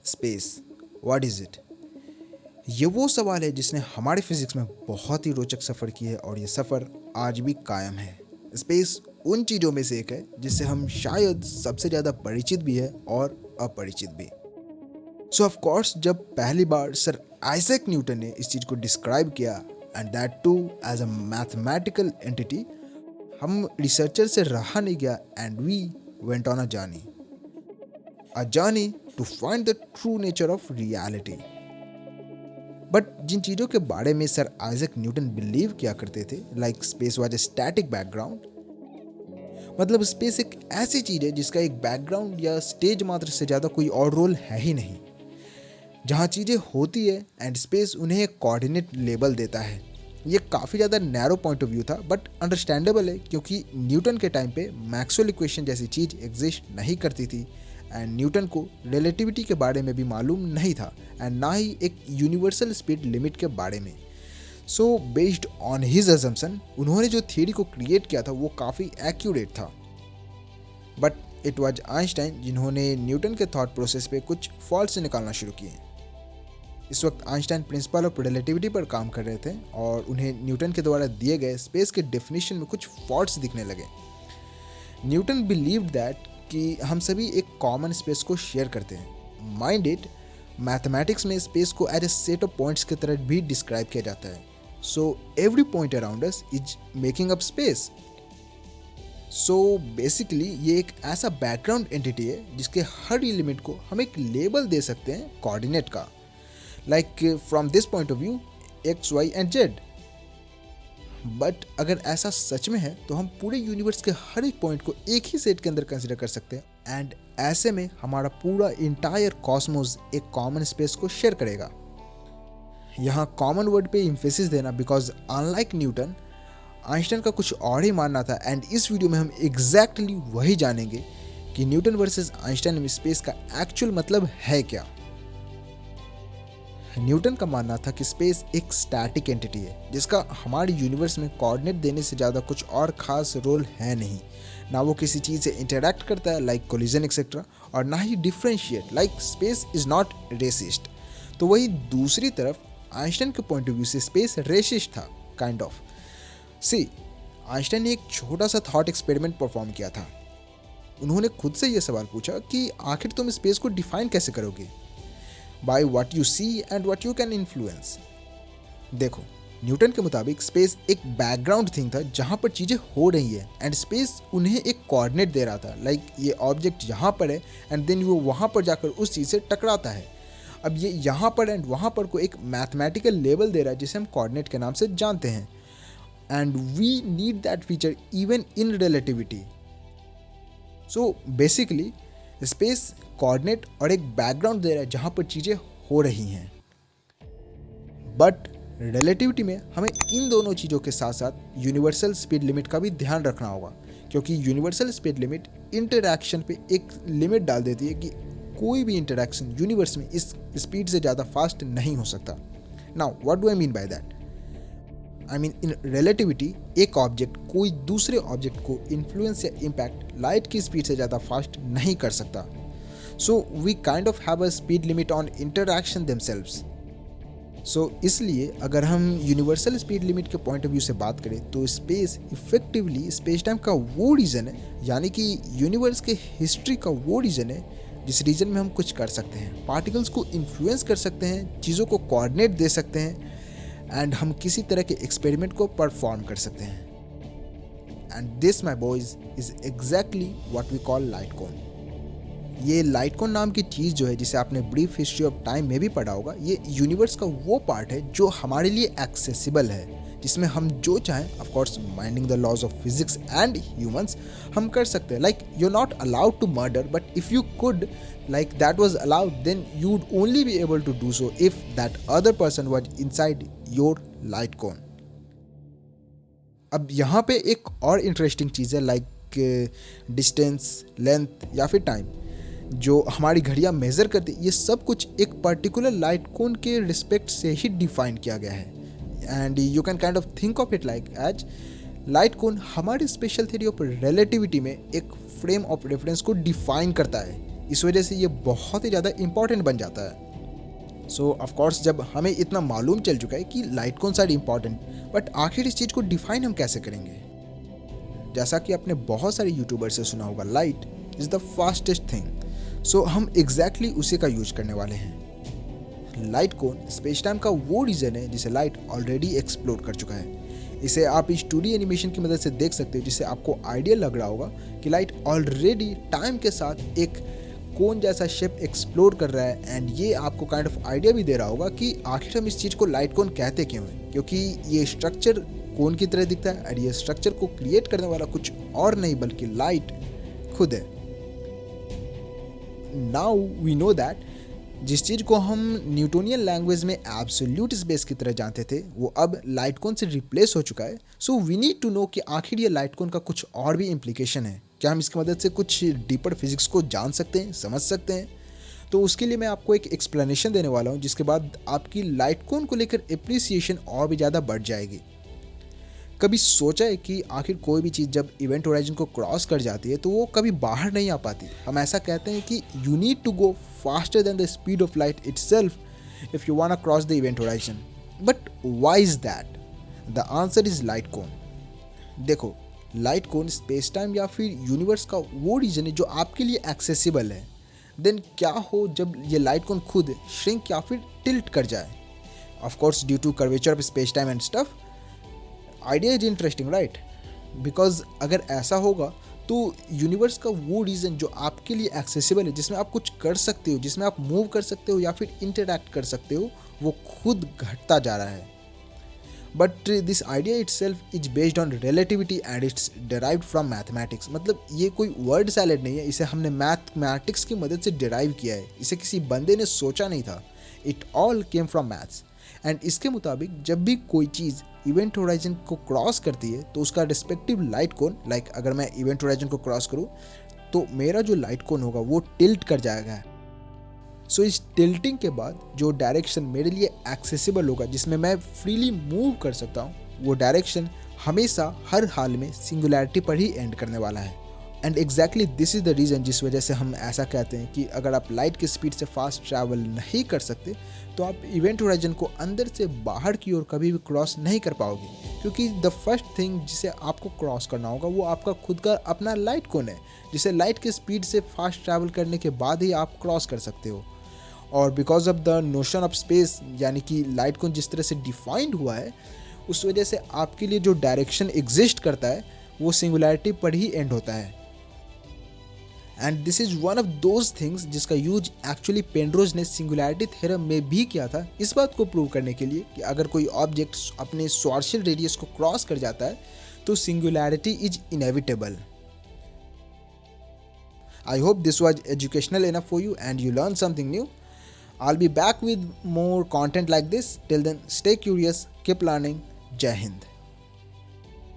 Space, what is it? ये वो सवाल है जिसने हमारे फिजिक्स में बहुत ही रोचक सफ़र किया है और ये सफ़र आज भी कायम है। स्पेस उन चीज़ों में से एक है जिससे हम शायद सबसे ज़्यादा परिचित भी है और अपरिचित भी। सो ऑफ कोर्स जब पहली बार सर आइजैक न्यूटन ने इस चीज़ को डिस्क्राइब किया and that to as a mathematical entity, हम रिसर्चर से रहा नहीं गया and we went on a journey to find the true nature of reality. But जिन चीज़ों के बारे में सर आइजैक न्यूटन बिलीव किया करते थे, like space was a static background, मतलब स्पेस एक ऐसी चीज़ है जिसका एक बैकग्राउंड या स्टेज मात्र से ज़्यादा कोई और रोल है ही नहीं, जहाँ चीज़ें होती है एंड स्पेस उन्हें एक कोऑर्डिनेट लेबल देता है। ये काफ़ी ज़्यादा नैरो पॉइंट ऑफ व्यू था बट अंडरस्टैंडेबल है, क्योंकि न्यूटन के टाइम पे मैक्सवेल इक्वेशन जैसी चीज़ एग्जिस्ट नहीं करती थी एंड न्यूटन को रिलेटिविटी के बारे में भी मालूम नहीं था एंड ना ही एक यूनिवर्सल स्पीड लिमिट के बारे में। So based on his assumption उन्होंने जो थ्योरी को क्रिएट किया था वो काफ़ी एक्यूरेट था। बट इट वाज आइंस्टाइन जिन्होंने न्यूटन के थॉट प्रोसेस पे कुछ फॉल्ट्स निकालना शुरू किए। इस वक्त आइंस्टाइन प्रिंसिपल ऑफ रिलेटिविटी पर काम कर रहे थे और उन्हें न्यूटन के द्वारा दिए गए स्पेस के डेफिनेशन में कुछ फॉल्ट्स दिखने लगे। न्यूटन बिलीव्ड दैट कि हम सभी एक कॉमन स्पेस को शेयर करते हैं। माइंड इट, मैथमेटिक्स में स्पेस को as a set of points की तरह भी डिस्क्राइब किया जाता है। So every point around us is making up space. So basically ये एक ऐसा बैकग्राउंड एंटिटी है जिसके हर एलिमेंट को हम एक लेबल दे सकते हैं कोऑर्डिनेट का, like from this point of view x y and z. But अगर ऐसा सच में है तो हम पूरे यूनिवर्स के हर एक पॉइंट को एक ही सेट के अंदर कंसिडर कर सकते हैं एंड ऐसे में हमारा पूरा इंटायर कॉस्मोस एक कॉमन स्पेस को शेयर करेगा। यहाँ कॉमन वर्ड पे एम्फेसिस देना, बिकॉज अनलाइक न्यूटन, आइंस्टाइन का कुछ और ही मानना था एंड इस वीडियो में हम एग्जैक्टली वही जानेंगे कि न्यूटन वर्सेस आइंस्टाइन में स्पेस का एक्चुअल मतलब है क्या। न्यूटन का मानना था कि स्पेस एक स्टैटिक एंटिटी है जिसका हमारे यूनिवर्स में कोऑर्डिनेट देने से ज़्यादा कुछ और खास रोल है नहीं। ना वो किसी चीज़ से इंटरैक्ट करता है लाइक कोलिजन एक्सेट्रा, और ना ही differentiate, like space is not resist. तो वही दूसरी तरफ आइंस्टाइन के पॉइंट ऑफ व्यू से स्पेस रेसिस्ट था, काइंड ऑफ। सी, आइंस्टाइन ने एक छोटा सा थॉट एक्सपेरिमेंट परफॉर्म किया था। उन्होंने खुद से ये सवाल पूछा कि आखिर तुम स्पेस को डिफाइन कैसे करोगे? By what you see and what you can influence। देखो, न्यूटन के मुताबिक स्पेस एक बैकग्राउंड थिंग था जहाँ पर चीज़ें हो रही है एंड स्पेस उन्हें एक कोऑर्डिनेट दे रहा था, लाइक ये ऑब्जेक्ट यहाँ पर है एंड देन वो वहाँ पर जाकर उस चीज़ से टकराता है। अब ये यहाँ पर एंड वहाँ पर को एक मैथमेटिकल लेवल दे रहा है जिसे हम कोऑर्डिनेट के नाम से जानते हैं and we need that feature even in relativity. So basically space coordinate और एक बैकग्राउंड दे रहा है जहाँ पर चीज़ें हो रही हैं। बट रिलेटिविटी में हमें इन दोनों चीज़ों के साथ साथ यूनिवर्सल स्पीड लिमिट का भी ध्यान रखना होगा, क्योंकि यूनिवर्सल स्पीड लिमिट इंटरैक्शन पे एक लिमिट डाल देती है कि कोई भी इंटरैक्शन यूनिवर्स में इस स्पीड से ज़्यादा फास्ट नहीं हो सकता। Now what do I mean by that? I mean in relativity एक ऑब्जेक्ट कोई दूसरे ऑब्जेक्ट को इन्फ्लुएंस या इम्पैक्ट लाइट की स्पीड से ज़्यादा फास्ट नहीं कर सकता। So we kind of have a speed limit on interaction themselves. So इसलिए अगर हम यूनिवर्सल स्पीड लिमिट के पॉइंट ऑफ व्यू से बात करें तो स्पेस इफेक्टिवली स्पेस टाइम का वो रीजन है, यानी कि यूनिवर्स के हिस्ट्री का वो रीजन है जिस रीजन में हम कुछ कर सकते हैं, पार्टिकल्स को इन्फ्लुएंस कर सकते हैं, चीज़ों को कोऑर्डिनेट दे सकते हैं एंड हम किसी तरह के एक्सपेरिमेंट को परफॉर्म कर सकते हैं। And this my boys is exactly what we call light cone. ये लाइट कोन नाम की चीज़ जो है, जिसे आपने ब्रीफ हिस्ट्री ऑफ टाइम में भी पढ़ा होगा, ये यूनिवर्स का वो पार्ट है जो हमारे लिए एक्सेसिबल है, जिसमें हम जो चाहें, of course minding the laws of physics and humans, हम कर सकते हैं। Like you are not allowed to murder, but if you could, like that was allowed, then you'd only be able to do so if that other person was inside your light cone। अब यहाँ पे एक और interesting चीज़ है, like distance, length या फिर time, जो हमारी घड़ियाँ मेज़र करती, ये सब कुछ एक पर्टिकुलर लाइट कोन के रिस्पेक्ट से ही डिफाइन किया गया है। And you can kind of think of it like as light cone हमारी स्पेशल थ्योरी ऑफ रिलेटिविटी में एक फ्रेम ऑफ रेफरेंस को डिफाइन करता है इस वजह से ये बहुत ही ज़्यादा इम्पॉर्टेंट बन जाता है। सो ऑफकोर्स जब हमें इतना मालूम चल चुका है कि लाइट कौन सा इम्पॉर्टेंट, बट आखिर इस चीज़ को डिफाइन हम कैसे करेंगे? जैसा कि आपने बहुत सारे यूट्यूबर से सुना होगा, light is the fastest thing. So हम एग्जैक्टली उसी का यूज करने वाले हैं। लाइट कोन स्पेस टाइम का वो रीजन है जिसे लाइट ऑलरेडी एक्सप्लोर कर चुका है। इसे आप इस 2D एनिमेशन की मदद से देख सकते हो, जिससे आपको आइडिया लग रहा होगा कि लाइट ऑलरेडी टाइम के साथ एक कोन जैसा शेप एक्सप्लोर कर रहा है। एंड ये आपको काइंड ऑफ आइडिया भी दे रहा होगा कि आखिर हम इस चीज़ को लाइट कोन कहते क्यों हैं, क्योंकि ये स्ट्रक्चर कोन की तरह दिखता है और ये स्ट्रक्चर को क्रिएट करने वाला कुछ और नहीं बल्कि लाइट खुद है। नाउ वी नो दैट जिस चीज़ को हम न्यूटोनियन लैंग्वेज में एब्सोल्यूट स्पेस की तरह जानते थे, वो अब लाइट कोन से रिप्लेस हो चुका है। So we need to know कि आखिर ये लाइट कोन का कुछ और भी इम्प्लीकेशन है। क्या हम इसकी मदद से कुछ डीपर फिजिक्स को जान सकते हैं, समझ सकते हैं? तो उसके लिए मैं आपको एक एक्सप्लेनेशन देने वाला हूँ, जिसके बाद आपकी लाइट कोन को लेकर एप्रिसिएशन और भी ज़्यादा बढ़ जाएगी। कभी सोचा है कि आखिर कोई भी चीज़ जब इवेंट होराइजन को क्रॉस कर जाती है तो वो कभी बाहर नहीं आ पाती? हम ऐसा कहते हैं कि you need to go faster than the speed of light itself if you want to cross the event horizon. But why is that? The answer is light cone. देखो, लाइट कोन स्पेस टाइम या फिर universe का वो reason है जो आपके लिए accessible है। देन क्या हो जब ये लाइट कोन खुद श्रिंक या फिर टिल्ट कर जाए? Of course due to curvature of space time and stuff. Idea is interesting, right? Because अगर ऐसा होगा तो यूनिवर्स का वो रीजन जो आपके लिए एक्सेसिबल है, जिसमें आप कुछ कर सकते हो, जिसमें आप मूव कर सकते हो या फिर इंटरैक्ट कर सकते हो, वो खुद घटता जा रहा है। But this idea itself is based on relativity and it's derived from mathematics. मतलब ये कोई वर्ड सैलेड नहीं है, इसे हमने मैथमेटिक्स की मदद से डिराइव किया है। इसे किसी बंदे ने सोचा नहीं था, it all came from maths. And इसके मुताबिक जब भी कोई चीज़ इवेंट होराइजन को क्रॉस करती है तो उसका रिस्पेक्टिव लाइट कोन, लाइक अगर मैं इवेंट होराइजन को क्रॉस करूँ तो मेरा जो लाइट कोन होगा वो टिल्ट कर जाएगा। सो इस टिल्टिंग के बाद जो डायरेक्शन मेरे लिए एक्सेसिबल होगा, जिसमें मैं फ्रीली मूव कर सकता हूँ, वो डायरेक्शन हमेशा हर हाल में सिंगुलैरिटी पर ही एंड करने वाला है। And exactly this is the reason जिस वजह से हम ऐसा कहते हैं कि अगर आप लाइट की स्पीड से फास्ट ट्रैवल नहीं कर सकते तो आप इवेंट होराइजन को अंदर से बाहर की ओर कभी भी क्रॉस नहीं कर पाओगे, क्योंकि द फर्स्ट थिंग जिसे आपको क्रॉस करना होगा वो आपका खुद का अपना लाइट कोन है, जिसे लाइट की स्पीड से फास्ट ट्रैवल करने के बाद ही आप क्रॉस कर सकते हो। और because of the notion of space, यानी कि लाइट कोन जिस तरह से डिफाइंड हुआ है, उस वजह से आपके लिए जो डायरेक्शन एग्जिस्ट करता है वो सिंगुलैरिटी पर ही एंड होता है। And this is one of those things जिसका यूज एक्चुअली पेनरोज ने सिंगुलैरिटी थ्योरम में भी किया था, इस बात को प्रूव करने के लिए कि अगर कोई ऑब्जेक्ट अपने सॉर्शियल रेडियस को क्रॉस कर जाता है तो singularity is inevitable. I hope this was educational enough for you and you learned something new. I'll be back with more content like this. Till then, stay curious, keep learning. Jai Hind.